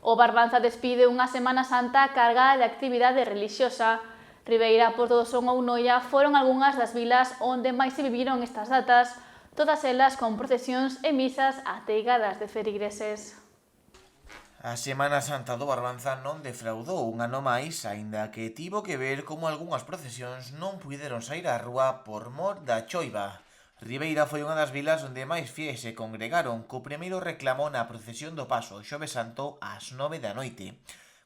O Barbanza despide unha Semana Santa cargada de actividade relixiosa. Ribeira, Porto do Son ou Noia foron algunhas das vilas onde máis se viviron estas datas, todas elas con procesións e misas ateigadas de feligreses. A Semana Santa do Barbanza non defraudou un ano máis, aínda que tivo que ver como algunhas procesións non puideron sair á rúa por mor da choiva. Ribeira foi unha das vilas onde máis fiéis se congregaron co primeiro reclamo na procesión do Paso Xoves Santo ás 9 da noite.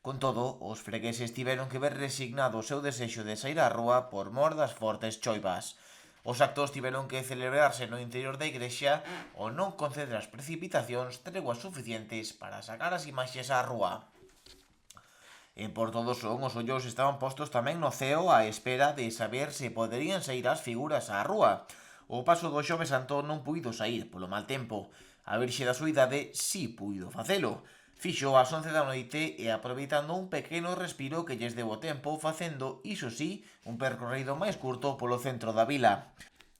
Con todo, os fregueses tiveron que ver resignado o seu desexo de sair á rúa por mor das fortes choivas. Os actos tiveron que celebrarse no interior da igrexa ou non conceder as precipitacións treguas suficientes para sacar as imaxes á rúa. En Porto do Son, os ollos estaban postos tamén no ceo á espera de saber se poderían sair as figuras á rúa. O paso do Xoves Santo non puido sair polo mal tempo. A Virxe da Soidade si puido facelo. Fixo ás 11 da noite e aproveitando un pequeno respiro que lles deu o tempo facendo, iso sí, un percorrido máis curto polo centro da vila.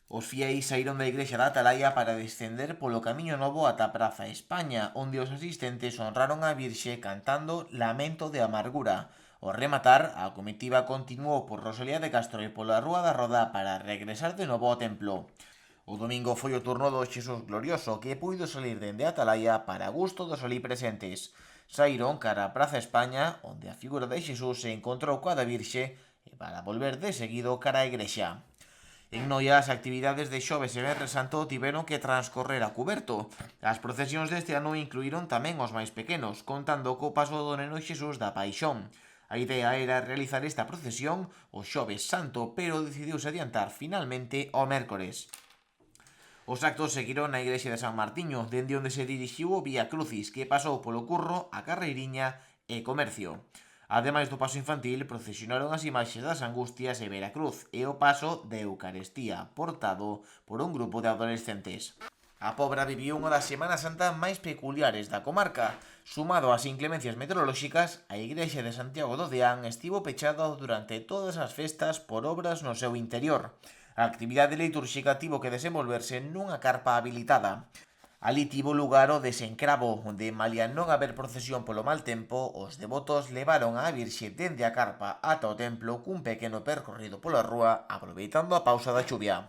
Os fiéis saíron da igrexa da Atalaya para descender polo camiño novo ata a Praza España, onde os asistentes honraron a Virxe cantando Lamento de Amargura. Ao rematar, a comitiva continuou por Rosalía de Castro e pola Rúa da Roda para regresar de novo ao templo. O domingo foi o turno do Xesús Glorioso, que puido salir dende Atalaya para gusto dos alí presentes. Saíron cara a Praza España, onde a figura de Xesús se encontrou coa da Virxe, e para volver de seguido cara á igrexa. En Noia, as actividades de Xoves e Venres Santo tiveron que transcorrer a cuberto. As procesións deste ano incluíron tamén os máis pequenos, contando co paso do Neno Xesús da Paixón. A idea era realizar esta procesión o Xoves Santo, pero decidiuse adiantar finalmente ao mércores. Os actos seguiron na igrexa de San Martiño, dende onde se dirixiu o Vía Crucis, que pasou polo Curro, a Carreiriña e Comercio. Ademais do paso infantil, procesionaron as imaxes das Angustias e Veracruz e o paso de Eucaristía, portado por un grupo de adolescentes. A Pobra viviu unha das Semanas Santa máis peculiares da comarca. Sumado ás inclemencias meteorolóxicas, a igrexa de Santiago do Deán estivo pechada durante todas as festas por obras no seu interior. A actividade litúrxica tivo que desenvolverse nunha carpa habilitada. Alí tivo lugar o desencravo, onde, malia non haber procesión polo mal tempo, os devotos levaron á Virxe dende a carpa ata o templo cun pequeno percorrido pola rúa, aproveitando a pausa da chuvia.